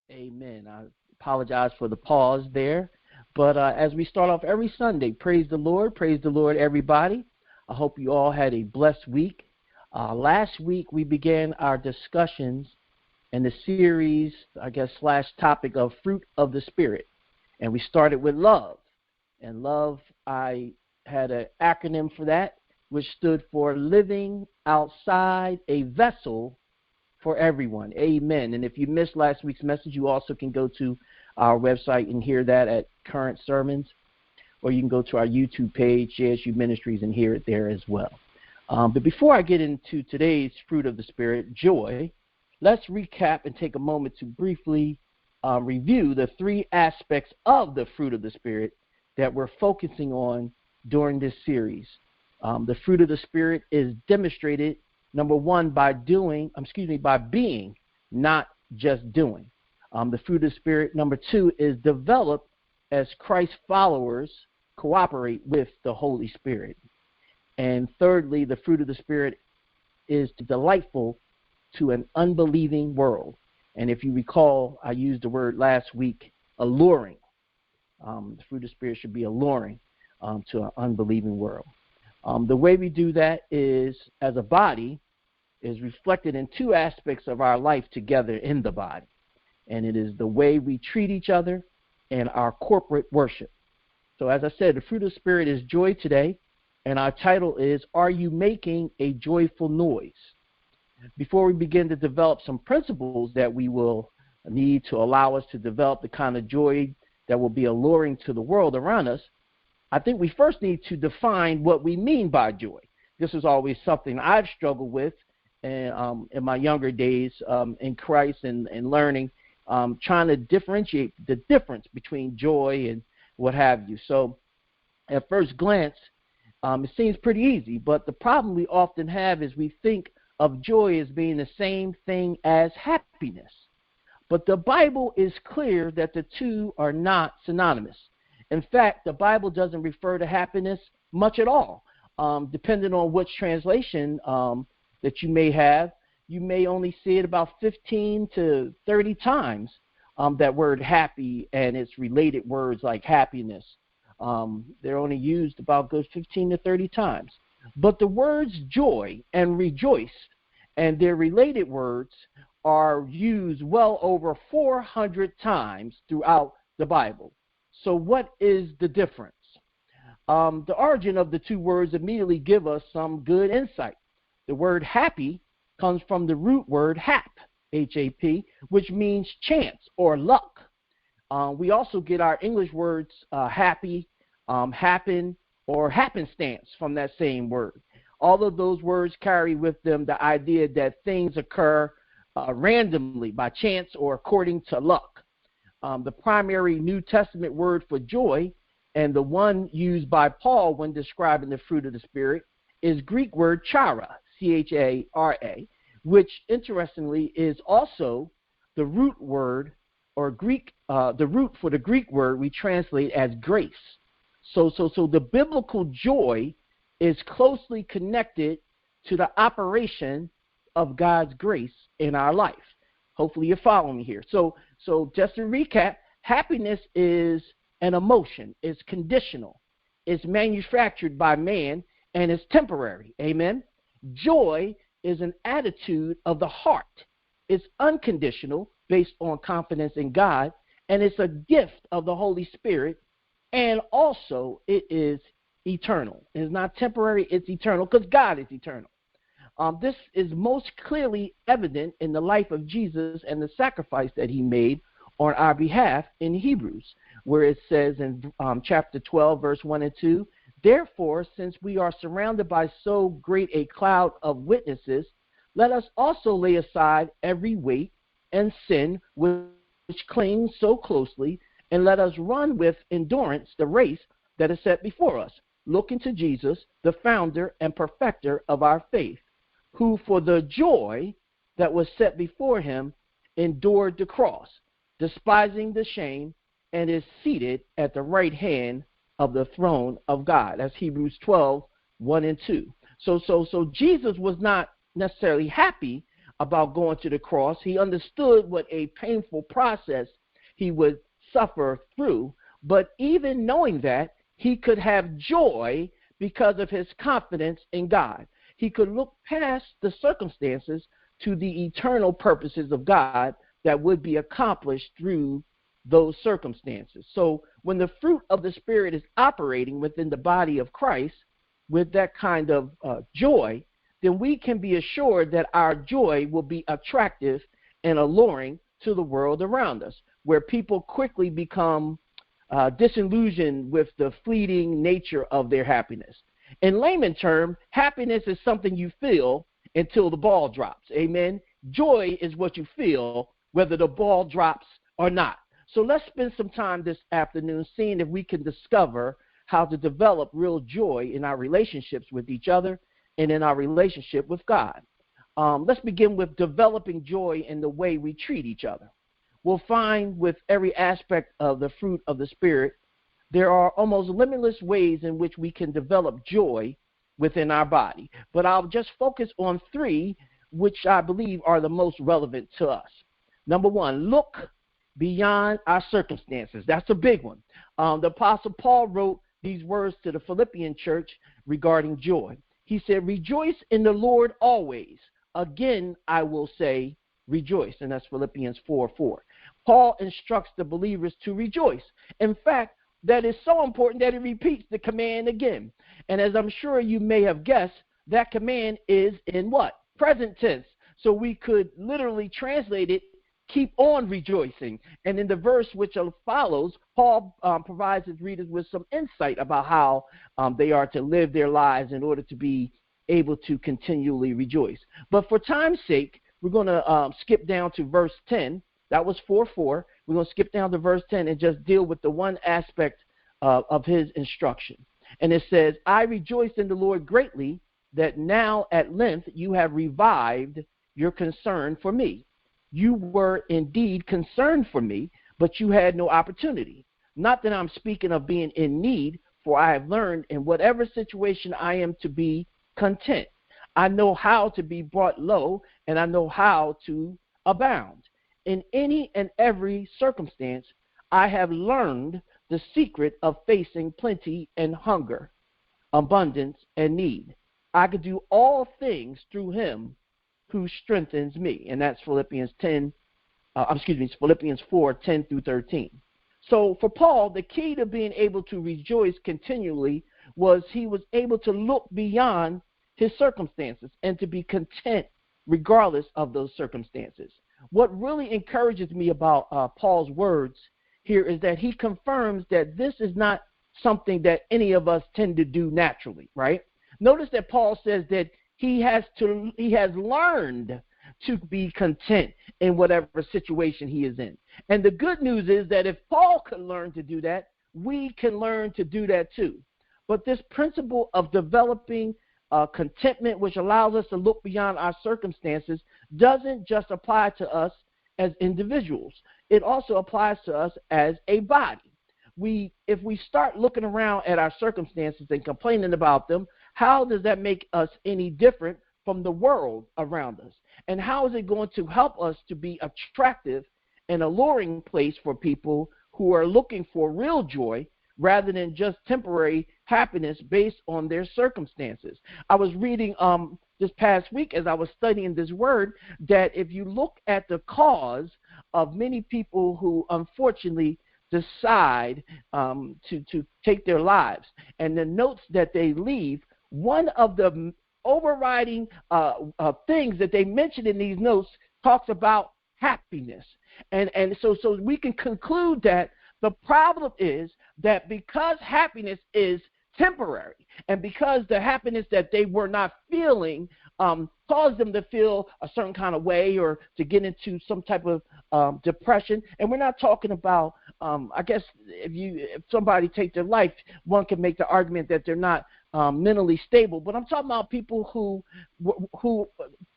Amen. I apologize for the pause there. But as we start off every Sunday, praise the Lord, everybody. I hope you all had a blessed week. Last week we began our discussions in the series, slash topic of fruit of the Spirit. And we started with love. And love, I had an acronym for that, which stood for living outside a vessel for everyone. Amen. And if you missed last week's message, you also can go to our website and hear that at Current Sermons, or you can go to our YouTube page, JSU Ministries, and hear it there as well. But before I get into today's fruit of the Spirit, joy, let's recap and take a moment to briefly review the three aspects of the fruit of the Spirit that we're focusing on during this series. The fruit of the Spirit is demonstrated, number one, by being, not just doing. The fruit of the Spirit, number two, is developed as Christ followers cooperate with the Holy Spirit. And thirdly, the fruit of the Spirit is delightful to an unbelieving world. And if you recall, I used the word last week, alluring. The fruit of the Spirit should be alluring to an unbelieving world. The way we do that is, as a body, is reflected in two aspects of our life together in the body. And it is the way we treat each other and our corporate worship. So as I said, the fruit of the Spirit is joy today, and our title is, Are You Making a Joyful Noise? Before we begin to develop some principles that we will need to allow us to develop the kind of joy that will be alluring to the world around us, I think we first need to define what we mean by joy. This is always something I've struggled with in my younger days in Christ and learning, trying to differentiate the difference between joy and what have you. So at first glance, it seems pretty easy, but the problem we often have is we think of joy as being the same thing as happiness. But the Bible is clear that the two are not synonymous. In fact, the Bible doesn't refer to happiness much at all. Depending on which translation that you may have, you may only see it about 15 to 30 times, that word happy and its related words like happiness. They're only used about good 15 to 30 times. But the words joy and rejoice and their related words are used well over 400 times throughout the Bible. So what is the difference? The origin of the two words immediately give us some good insight. The word happy comes from the root word hap, H-A-P, which means chance or luck. We also get our English words happy, happen, or happenstance from that same word. All of those words carry with them the idea that things occur randomly, by chance, or according to luck. The primary New Testament word for joy, and the one used by Paul when describing the fruit of the Spirit, is Greek word chara, C-H-A-R-A, which interestingly is also the root word or the root for the Greek word we translate as grace. So the biblical joy is closely connected to the operation of God's grace in our life. Hopefully you're following me here. So just to recap, happiness is an emotion, it's conditional, it's manufactured by man, and it's temporary. Amen. Joy is an attitude of the heart. It's unconditional, based on confidence in God, and it's a gift of the Holy Spirit, and also it is eternal. It's not temporary, it's eternal, because God is eternal. This is most clearly evident in the life of Jesus and the sacrifice that he made on our behalf in Hebrews, where it says in chapter 12, verse 1 and 2, "Therefore, since we are surrounded by so great a cloud of witnesses, let us also lay aside every weight and sin which clings so closely, and let us run with endurance the race that is set before us, looking to Jesus, the founder and perfecter of our faith, who for the joy that was set before him endured the cross, despising the shame, and is seated at the right hand of the throne of God." That's Hebrews 12, 1 and 2. So Jesus was not necessarily happy about going to the cross. He understood what a painful process he would suffer through. But even knowing that, he could have joy because of his confidence in God. He could look past the circumstances to the eternal purposes of God that would be accomplished through those circumstances. So when the fruit of the Spirit is operating within the body of Christ with that kind of joy, then we can be assured that our joy will be attractive and alluring to the world around us, where people quickly become disillusioned with the fleeting nature of their happiness. In layman terms, happiness is something you feel until the ball drops. Amen. Joy is what you feel whether the ball drops or not. So let's spend some time this afternoon seeing if we can discover how to develop real joy in our relationships with each other and in our relationship with God. Let's begin with developing joy in the way we treat each other. We'll find with every aspect of the fruit of the Spirit, there are almost limitless ways in which we can develop joy within our body. But I'll just focus on three, which I believe are the most relevant to us. Number one, look beyond our circumstances. That's a big one. The Apostle Paul wrote these words to the Philippian church regarding joy. He said, "Rejoice in the Lord always. Again, I will say, rejoice." And that's Philippians 4:4. Paul instructs the believers to rejoice. In fact, that is so important that he repeats the command again. And as I'm sure you may have guessed, that command is in what? Present tense. So we could literally translate it, keep on rejoicing. And in the verse which follows, Paul provides his readers with some insight about how they are to live their lives in order to be able to continually rejoice. But for time's sake, we're going to skip down to verse 10. That was 4:4. We're going to skip down to verse 10 and just deal with the one aspect of his instruction. And it says, "I rejoice in the Lord greatly that now at length you have revived your concern for me. You were indeed concerned for me, but you had no opportunity. Not that I'm speaking of being in need, for I have learned in whatever situation I am to be content. I know how to be brought low, and I know how to abound. In any and every circumstance, I have learned the secret of facing plenty and hunger, abundance and need. I can do all things through him who strengthens me." And that's Philippians 4:10 through 13. So for Paul, the key to being able to rejoice continually was he was able to look beyond his circumstances and to be content regardless of those circumstances. What really encourages me about Paul's words here is that he confirms that this is not something that any of us tend to do naturally, right? Notice that Paul says that he has learned to be content in whatever situation he is in. And the good news is that if Paul could learn to do that, we can learn to do that too. But this principle of developing contentment, which allows us to look beyond our circumstances, doesn't just apply to us as individuals. It also applies to us as a body. If we start looking around at our circumstances and complaining about them, how does that make us any different from the world around us? And how is it going to help us to be attractive and alluring place for people who are looking for real joy rather than just temporary happiness based on their circumstances? I was reading this past week as I was studying this word that if you look at the cause of many people who unfortunately decide to take their lives and the notes that they leave, one of the overriding things that they mention in these notes talks about happiness. And so we can conclude that the problem is that because happiness is temporary and because the happiness that they were not feeling caused them to feel a certain kind of way or to get into some type of depression. And we're not talking about, I guess, if somebody takes their life, one can make the argument that they're not mentally stable. But I'm talking about people who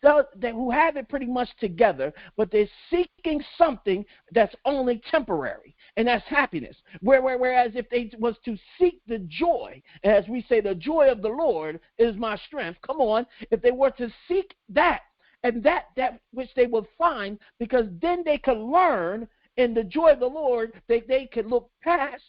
have it pretty much together, but they're seeking something that's only temporary, and that's happiness. Whereas if they was to seek the joy, as we say, the joy of the Lord is my strength. Come on, if they were to seek that and that which they will find, because then they can learn in the joy of the Lord that they can look past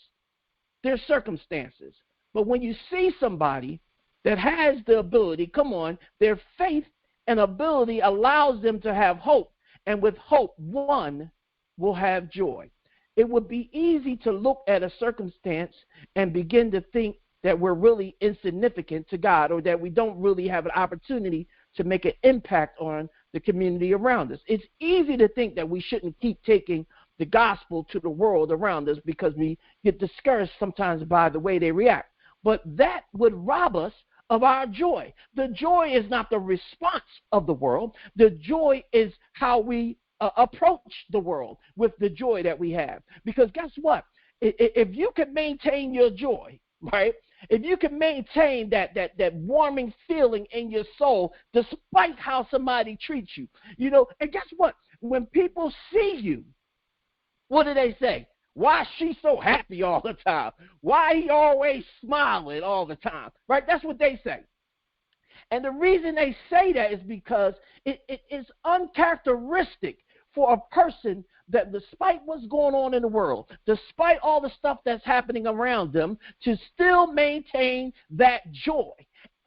their circumstances. But when you see somebody that has the ability, come on, their faith and ability allows them to have hope, and with hope, one will have joy. It would be easy to look at a circumstance and begin to think that we're really insignificant to God, or that we don't really have an opportunity to make an impact on the community around us. It's easy to think that we shouldn't keep taking the gospel to the world around us because we get discouraged sometimes by the way they react. But that would rob us of our joy. The joy is not the response of the world. The joy is how we approach the world with the joy that we have. Because guess what? If you can maintain your joy, right? If you can maintain that warming feeling in your soul, despite how somebody treats you, and guess what? When people see you, what do they say? Why is she so happy all the time? Why he always smiling all the time? Right? That's what they say. And the reason they say that is because it is uncharacteristic for a person that, despite what's going on in the world, despite all the stuff that's happening around them, to still maintain that joy.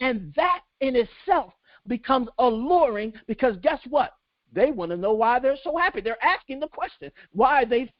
And that in itself becomes alluring, because guess what? They want to know why they're so happy. They're asking the question, why are they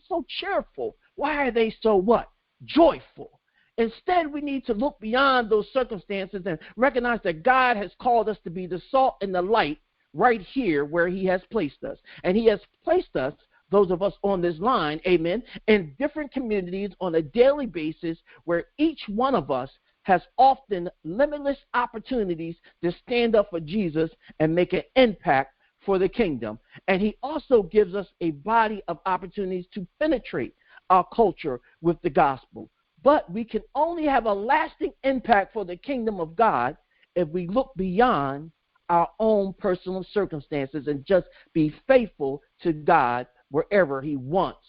so cheerful? Why are they so what? Joyful. Instead, we need to look beyond those circumstances and recognize that God has called us to be the salt and the light right here where he has placed us. And he has placed us, those of us on this line, amen, in different communities on a daily basis where each one of us has often limitless opportunities to stand up for Jesus and make an impact for the kingdom. And he also gives us a body of opportunities to penetrate our culture with the gospel. But we can only have a lasting impact for the kingdom of God if we look beyond our own personal circumstances and just be faithful to God wherever he wants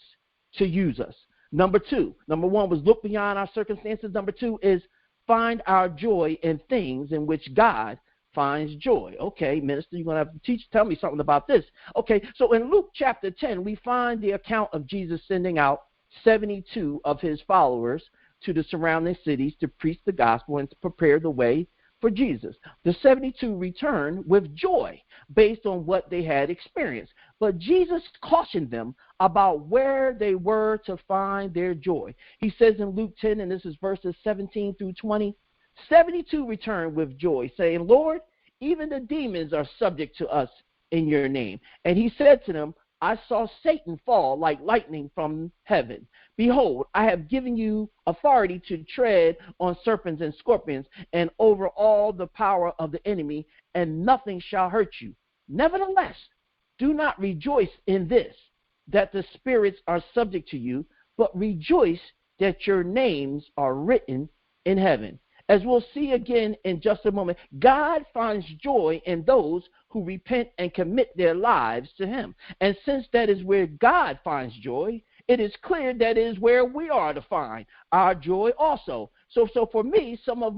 to use us. Number one was look beyond our circumstances. Number two is find our joy in things in which God finds joy. Okay, minister, you're going to have to tell me something about this. Okay, so in Luke chapter 10, we find the account of Jesus sending out 72 of his followers to the surrounding cities to preach the gospel and to prepare the way for Jesus. The 72 returned with joy based on what they had experienced. But Jesus cautioned them about where they were to find their joy. He says in Luke 10, and this is verses 17 through 20, 72 returned with joy, saying, Lord, even the demons are subject to us in your name. And he said to them, I saw Satan fall like lightning from heaven. Behold, I have given you authority to tread on serpents and scorpions and over all the power of the enemy, and nothing shall hurt you. Nevertheless, do not rejoice in this, that the spirits are subject to you, but rejoice that your names are written in heaven. As we'll see again in just a moment, God finds joy in those who repent and commit their lives to him. And since that is where God finds joy, it is clear that is where we are to find our joy also. So for me, some of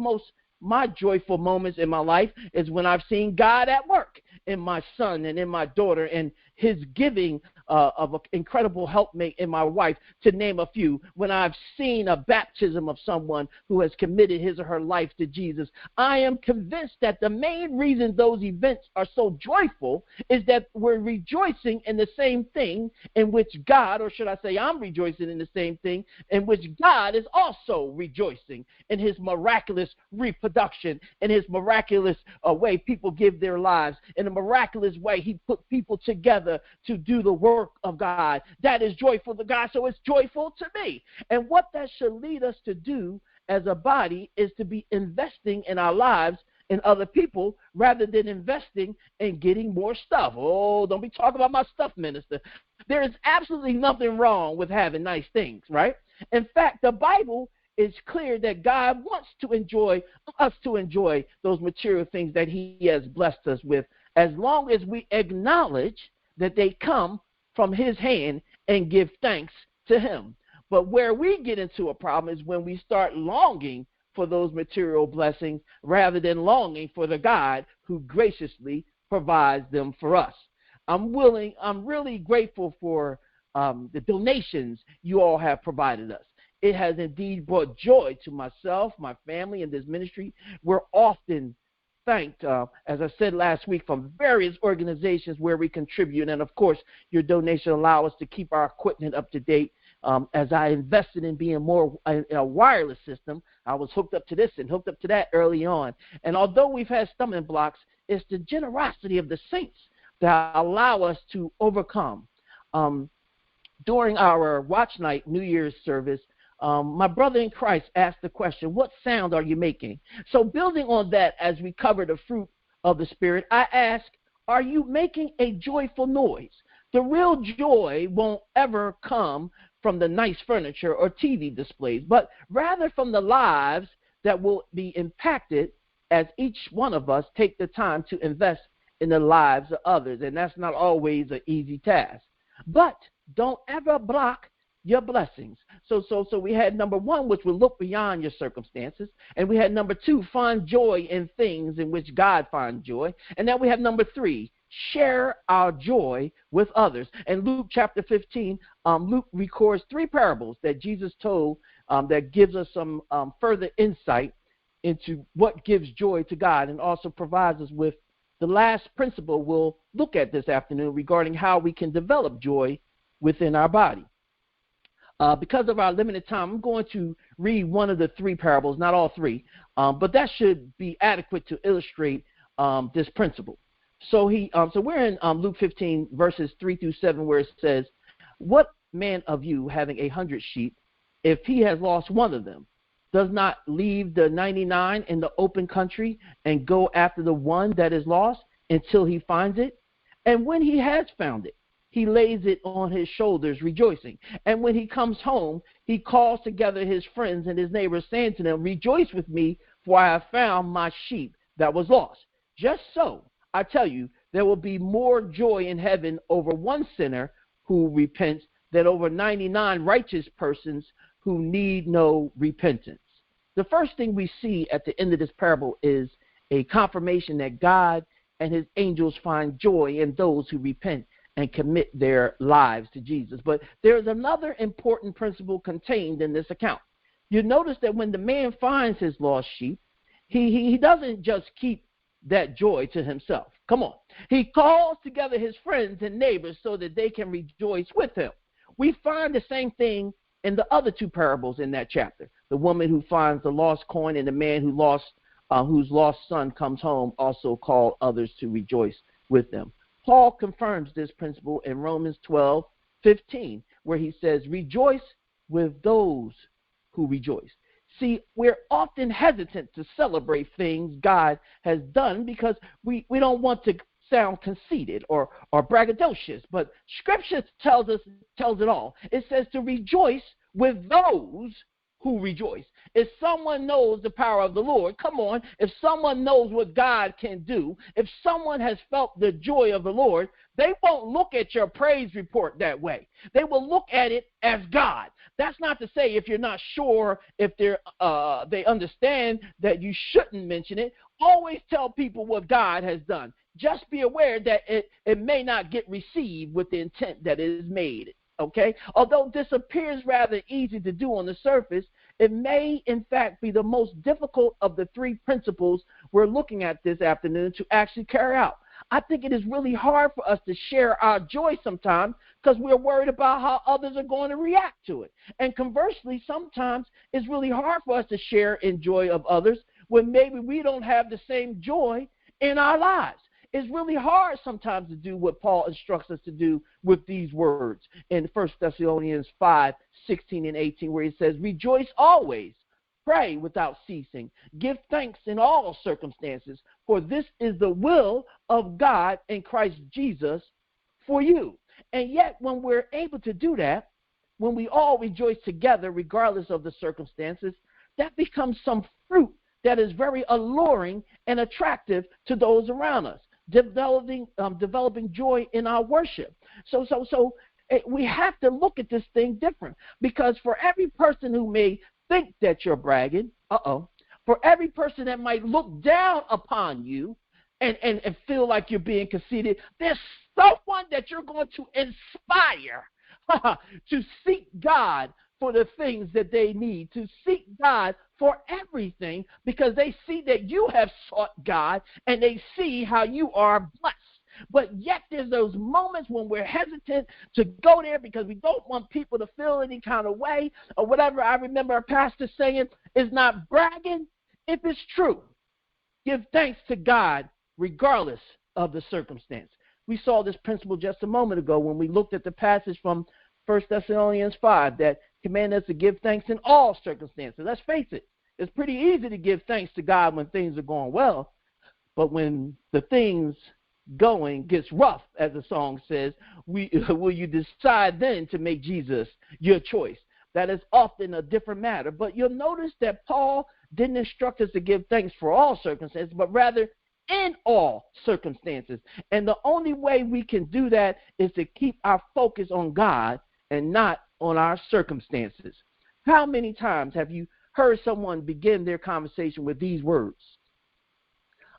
my joyful moments in my life is when I've seen God at work in my son and in my daughter, and his giving of an incredible helpmate in my wife, to name a few. When I've seen a baptism of someone who has committed his or her life to Jesus, I am convinced that the main reason those events are so joyful is that we're rejoicing in the same thing in which God, or should I say I'm rejoicing in the same thing in which God is also rejoicing in his miraculous reproduction, in his miraculous way people give their lives, in a miraculous way he put people together to do the work of God. That is joyful to God, so it's joyful to me. And what that should lead us to do as a body is to be investing in our lives in other people rather than investing in getting more stuff. Oh, don't be talking about my stuff, minister. There is absolutely nothing wrong with having nice things, right? In fact, the Bible is clear that God wants to enjoy those material things that he has blessed us with, as long as we acknowledge that they come from his hand and give thanks to him. But where we get into a problem is when we start longing for those material blessings rather than longing for the God who graciously provides them for us. I'm really grateful for the donations you all have provided us. It has indeed brought joy to myself, my family, and this ministry. We're often thanked, as I said last week, from various organizations where we contribute. And, of course, your donation allow us to keep our equipment up to date. As I invested in being more in a wireless system, I was hooked up to this and hooked up to that early on. And although we've had stumbling blocks, it's the generosity of the saints that allow us to overcome. During our watch night New Year's service, my brother in Christ asked the question, what sound are you making? So building on that, as we cover the fruit of the Spirit, I ask, are you making a joyful noise? The real joy won't ever come from the nice furniture or TV displays, but rather from the lives that will be impacted as each one of us take the time to invest in the lives of others. And that's not always an easy task. But don't ever block your blessings. So we had number one, which will look beyond your circumstances. And we had number two, find joy in things in which God finds joy. And then we have number three, share our joy with others. And Luke chapter 15, Luke records three parables that Jesus told that gives us some further insight into what gives joy to God, and also provides us with the last principle we'll look at this afternoon regarding how we can develop joy within our body. Because of our limited time, I'm going to read one of the three parables, not all three, but that should be adequate to illustrate this principle. So we're in Luke 15, verses 3 through 7, where it says, what man of you, having 100 sheep, if he has lost one of them, does not leave the 99 in the open country and go after the one that is lost until he finds it? And when he has found it, he lays it on his shoulders, rejoicing. And when he comes home, he calls together his friends and his neighbors, saying to them, rejoice with me, for I have found my sheep that was lost. Just so, I tell you, there will be more joy in heaven over one sinner who repents than over 99 righteous persons who need no repentance. The first thing we see at the end of this parable is a confirmation that God and his angels find joy in those who repent and commit their lives to Jesus. But there's another important principle contained in this account. You notice that when the man finds his lost sheep, he doesn't just keep that joy to himself. Come on. He calls together his friends and neighbors so that they can rejoice with him. We find the same thing in the other two parables in that chapter. The woman who finds the lost coin and the man whose lost son comes home also call others to rejoice with them. Paul confirms this principle in Romans 12:15, where he says, rejoice with those who rejoice. See, we're often hesitant to celebrate things God has done because we don't want to sound conceited or braggadocious, but Scripture tells it all. It says to rejoice with those who rejoice. If someone knows the power of the Lord, come on, if someone knows what God can do, if someone has felt the joy of the Lord, they won't look at your praise report that way. They will look at it as God. That's not to say if you're not sure if they understand that you shouldn't mention it. Always tell people what God has done. Just be aware that it may not get received with the intent that it is made. Okay? Although this appears rather easy to do on the surface, it may, in fact, be the most difficult of the three principles we're looking at this afternoon to actually carry out. I think it is really hard for us to share our joy sometimes because we're worried about how others are going to react to it. And conversely, sometimes it's really hard for us to share in joy of others when maybe we don't have the same joy in our lives. It's really hard sometimes to do what Paul instructs us to do with these words in 1 Thessalonians 5:16 and 18, where he says, rejoice always, pray without ceasing, give thanks in all circumstances, for this is the will of God in Christ Jesus for you. And yet when we're able to do that, when we all rejoice together regardless of the circumstances, that becomes some fruit that is very alluring and attractive to those around us. Developing joy in our worship. So we have to look at this thing different, because for every person who may think that you're bragging, for every person that might look down upon you and feel like you're being conceited. There's someone that you're going to inspire to seek God for the things that they need, to seek God for everything, because they see that you have sought God and they see how you are blessed. But yet there's those moments when we're hesitant to go there because we don't want people to feel any kind of way or whatever. I remember a pastor saying, it's not bragging if it's true. Give thanks to God regardless of the circumstance. We saw this principle just a moment ago when we looked at the passage from 1 Thessalonians 5 that commands us to give thanks in all circumstances. Let's face it, it's pretty easy to give thanks to God when things are going well, but when the things going gets rough, as the song says, will you decide then to make Jesus your choice? That is often a different matter. But you'll notice that Paul didn't instruct us to give thanks for all circumstances, but rather in all circumstances. And the only way we can do that is to keep our focus on God and not on our circumstances. How many times have you heard someone begin their conversation with these words?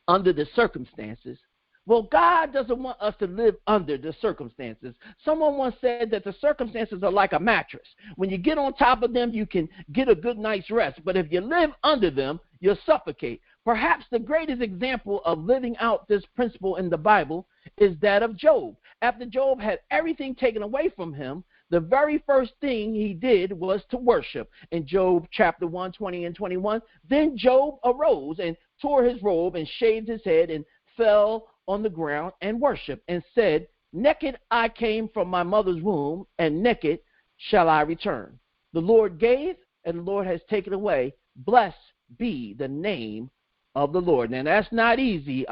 Under the circumstances. Well, God doesn't want us to live under the circumstances. Someone once said that the circumstances are like a mattress. When you get on top of them, you can get a good night's rest. But if you live under them, you'll suffocate. Perhaps the greatest example of living out this principle in the Bible is that of Job. After Job had everything taken away from him, the very first thing he did was to worship. In Job chapter 1, 20 and 21, then Job arose and tore his robe and shaved his head and fell on the ground and worshiped and said, naked I came from my mother's womb, and naked shall I return. The Lord gave, and the Lord has taken away. Blessed be the name of the Lord. Now, that's not easy,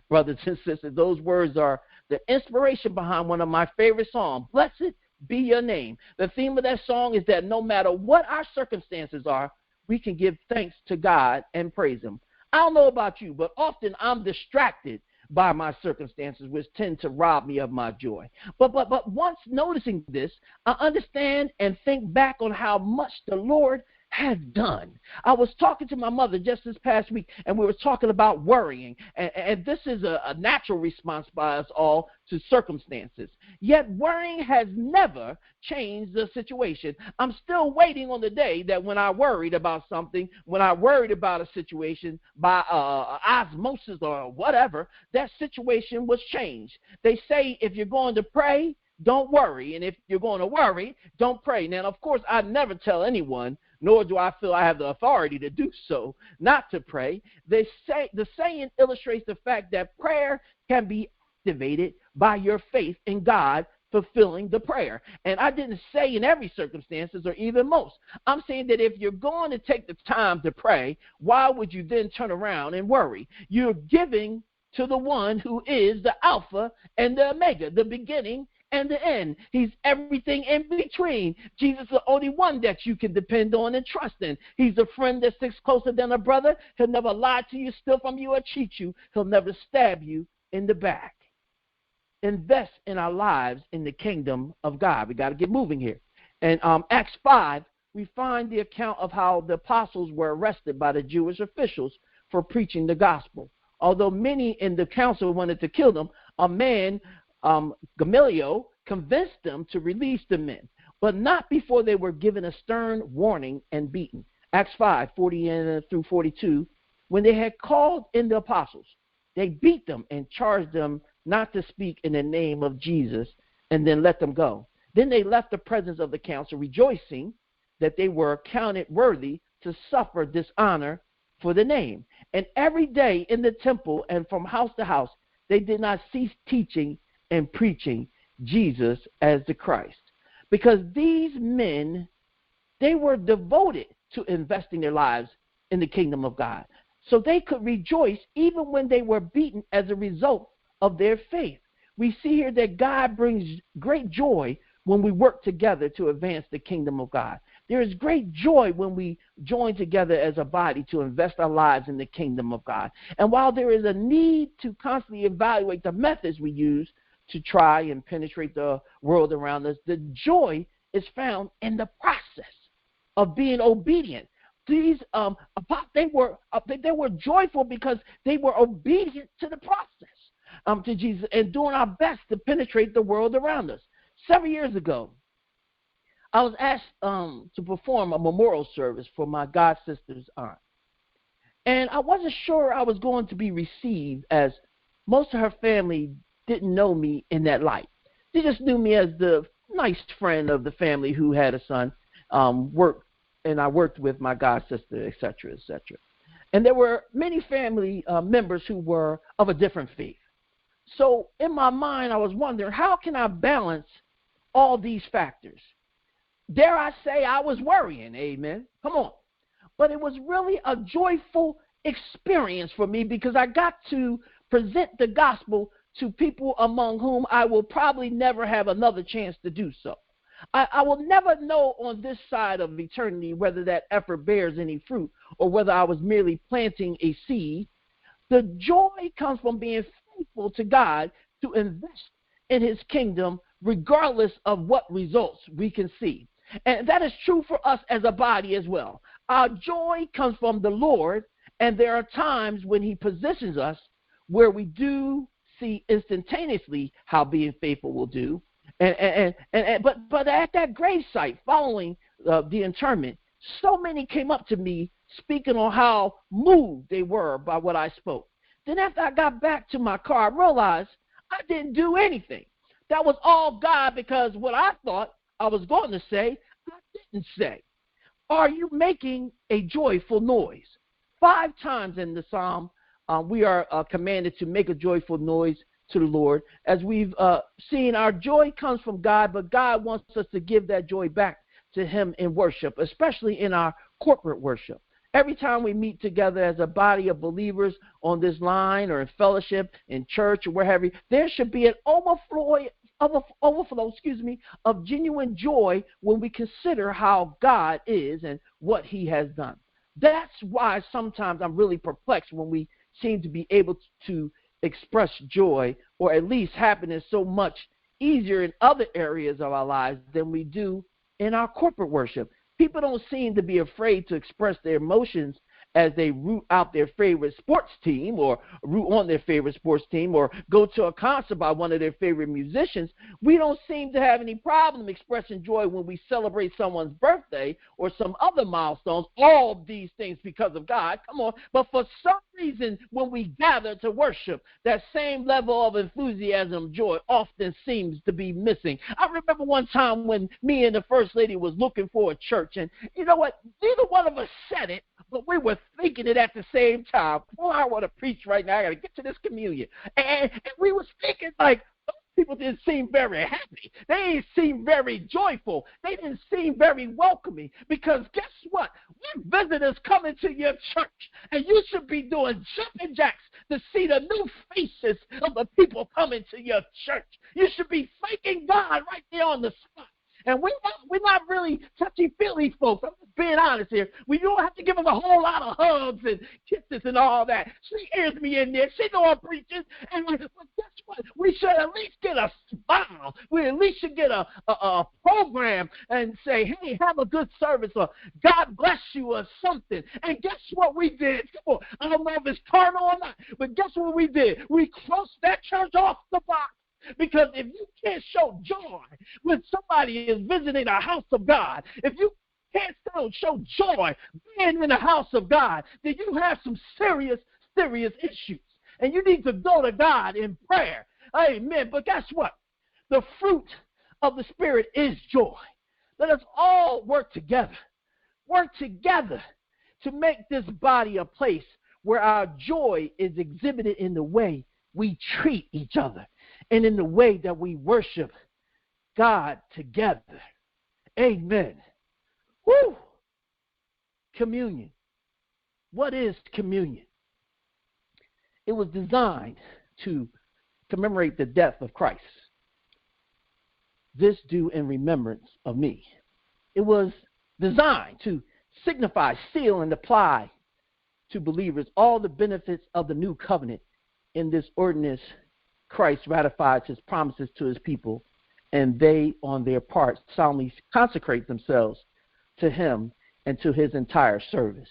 brothers and sisters. Those words are the inspiration behind one of my favorite songs, Blessed Be Your Name. The theme of that song is that no matter what our circumstances are, we can give thanks to God and praise him. I don't know about you, but often I'm distracted by my circumstances, which tend to rob me of my joy. But once noticing this, I understand and think back on how much the Lord has done. I was talking to my mother just this past week, and we were talking about worrying. And this is a natural response by us all to circumstances. Yet worrying has never changed the situation. I'm still waiting on the day that when I worried about something, when I worried about a situation by osmosis or whatever, that situation was changed. They say if you're going to pray, don't worry. And if you're going to worry, don't pray. Now, of course, I never tell anyone, nor do I feel I have the authority to do so, not to pray. The saying illustrates the fact that prayer can be activated by your faith in God fulfilling the prayer. And I didn't say in every circumstances or even most. I'm saying that if you're going to take the time to pray, why would you then turn around and worry? You're giving to the one who is the Alpha and the Omega, the beginning and the end. He's everything in between. Jesus is the only one that you can depend on and trust in. He's a friend that sticks closer than a brother. He'll never lie to you, steal from you, or cheat you. He'll never stab you in the back. Invest in our lives in the kingdom of God. We got to get moving here. And Acts 5, we find the account of how the apostles were arrested by the Jewish officials for preaching the gospel. Although many in the council wanted to kill them, a man, Gamaliel, convinced them to release the men, but not before they were given a stern warning and beaten. Acts 5, 40 through 42, when they had called in the apostles, they beat them and charged them not to speak in the name of Jesus, and then let them go. Then they left the presence of the council, rejoicing that they were accounted worthy to suffer dishonor for the name. And every day in the temple and from house to house, they did not cease teaching and preaching Jesus as the Christ. Because these men, they were devoted to investing their lives in the kingdom of God. So they could rejoice even when they were beaten as a result of their faith. We see here that God brings great joy when we work together to advance the kingdom of God. There is great joy when we join together as a body to invest our lives in the kingdom of God. And while there is a need to constantly evaluate the methods we use to try and penetrate the world around us, the joy is found in the process of being obedient, These they were joyful because they were obedient to the process, to Jesus, and doing our best to penetrate the world around us. Several years ago, I was asked to perform a memorial service for my god sister's aunt, and I wasn't sure I was going to be received, as most of her family didn't know me in that light. They just knew me as the nice friend of the family who had a son, and I worked with my god sister, etc., etc. And there were many family members who were of a different faith. So in my mind, I was wondering, how can I balance all these factors? Dare I say I was worrying, amen? Come on. But it was really a joyful experience for me, because I got to present the gospel to people among whom I will probably never have another chance to do so. I will never know on this side of eternity whether that effort bears any fruit or whether I was merely planting a seed. The joy comes from being faithful to God to invest in his kingdom regardless of what results we can see. And that is true for us as a body as well. Our joy comes from the Lord, and there are times when he positions us where we do see instantaneously how being faithful will do. But at that grave site following the interment, so many came up to me speaking on how moved they were by what I spoke. Then after I got back to my car, I realized I didn't do anything. That was all God, because what I thought I was going to say, I didn't say. Are you making a joyful noise? 5 times in the psalm, we are commanded to make a joyful noise to the Lord. As we've seen, our joy comes from God, but God wants us to give that joy back to him in worship, especially in our corporate worship. Every time we meet together as a body of believers on this line or in fellowship, in church or wherever, there should be an overflow of genuine joy when we consider how God is and what he has done. That's why sometimes I'm really perplexed when we seem to be able to express joy, or at least happiness, so much easier in other areas of our lives than we do in our corporate worship. People don't seem to be afraid to express their emotions as they root out their favorite sports team, or root on their favorite sports team, or go to a concert by one of their favorite musicians. We don't seem to have any problem expressing joy when we celebrate someone's birthday or some other milestones. All of these things because of God. Come on. But for some reason, when we gather to worship, that same level of enthusiasm, joy, often seems to be missing. I remember one time when me and the First Lady was looking for a church, and you know what? Neither one of us said it, but we were thinking it at the same time. Boy, I want to preach right now. I got to get to this communion. And we was thinking, like, those people didn't seem very happy. They didn't seem very joyful. They didn't seem very welcoming, because guess what? We're visitors coming to your church, and you should be doing jumping jacks to see the new faces of the people coming to your church. You should be thanking God right there on the spot. And we're not really touchy-feely folks. I'm just being honest here. We don't have to give us a whole lot of hugs and kisses and all that. She hears me in there. She know I'm preaching. And but guess what? We should at least get a smile. We at least should get a program and say, hey, have a good service, or God bless you, or something. And guess what we did? Come on. I don't know if it's carnal or not, but guess what we did? We crossed that church off the box. Because if you can't show joy when somebody is visiting a house of God, if you can't still show joy being in the house of God, then you have some serious issues. And you need to go to God in prayer. Amen. But guess what? The fruit of the Spirit is joy. Let us all work together to make this body a place where our joy is exhibited in the way we treat each other, and in the way that we worship God together. Amen. Woo! Communion. What is communion? It was designed to commemorate the death of Christ. This do in remembrance of me. It was designed to signify, seal, and apply to believers all the benefits of the new covenant. In this ordinance, Christ ratifies his promises to his people, and they, on their part, solemnly consecrate themselves to him and to his entire service,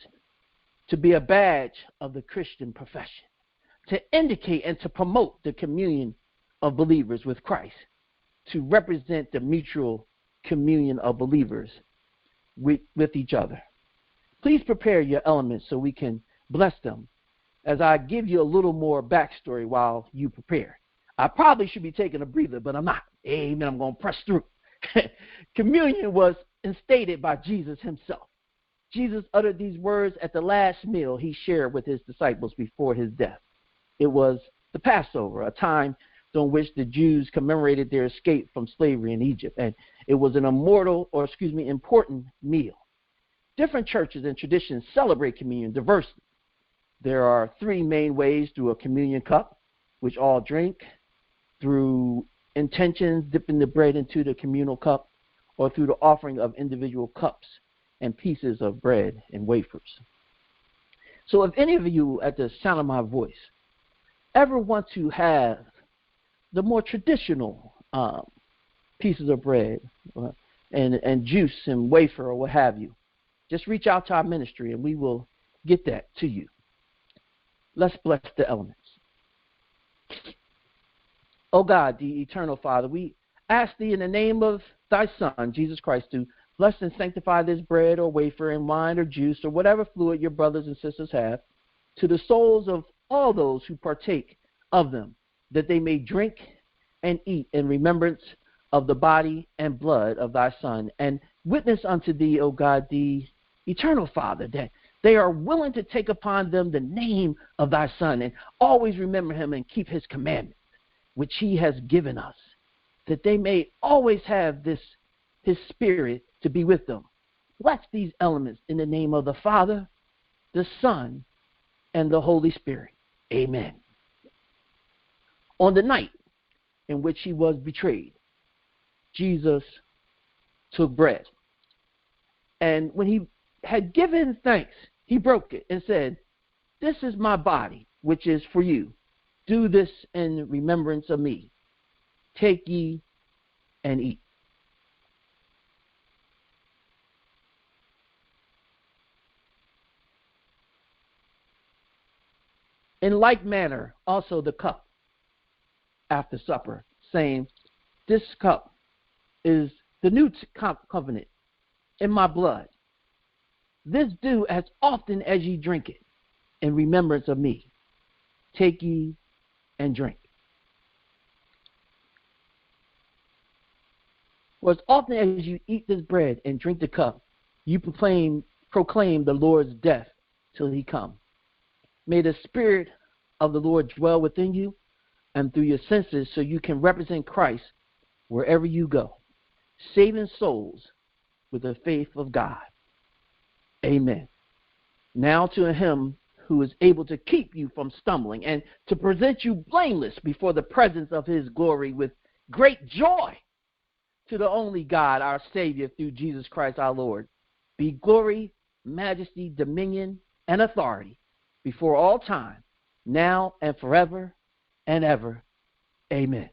to be a badge of the Christian profession, to indicate and to promote the communion of believers with Christ, to represent the mutual communion of believers with each other. Please prepare your elements so we can bless them as I give you a little more backstory while you prepare. I probably should be taking a breather, but I'm not. Amen. I'm going to press through. Communion was instated by Jesus himself. Jesus uttered these words at the last meal he shared with his disciples before his death. It was the Passover, a time during which the Jews commemorated their escape from slavery in Egypt, and it was an important meal. Different churches and traditions celebrate communion diversely. There are three main ways: through a communion cup, which all drink, through intentions, dipping the bread into the communal cup, or through the offering of individual cups and pieces of bread and wafers. So if any of you at the sound of my voice ever want to have the more traditional pieces of bread and juice and wafer or what have you, just reach out to our ministry and we will get that to you. Let's bless the elements. Oh God, the eternal Father, we ask thee in the name of thy Son, Jesus Christ, to bless and sanctify this bread or wafer and wine or juice or whatever fluid your brothers and sisters have, to the souls of all those who partake of them, that they may drink and eat in remembrance of the body and blood of thy Son, and witness unto thee, O God, the eternal Father, that they are willing to take upon them the name of thy Son and always remember him and keep his commandments, which he has given us, that they may always have his Spirit to be with them. Bless these elements in the name of the Father, the Son, and the Holy Spirit. Amen. On the night in which he was betrayed, Jesus took bread. And when he had given thanks, he broke it and said, "This is my body, which is for you. Do this in remembrance of me. Take ye and eat." In like manner, also the cup after supper, saying, "This cup is the new covenant in my blood. This do as often as ye drink it in remembrance of me. Take ye and drink." For as often as you eat this bread and drink the cup, you proclaim the Lord's death till he come. May the Spirit of the Lord dwell within you and through your senses so you can represent Christ wherever you go, saving souls with the faith of God. Amen. Now to him who is able to keep you from stumbling and to present you blameless before the presence of his glory with great joy, to the only God, our Savior, through Jesus Christ our Lord, be glory, majesty, dominion, and authority before all time, now and forever and ever. Amen.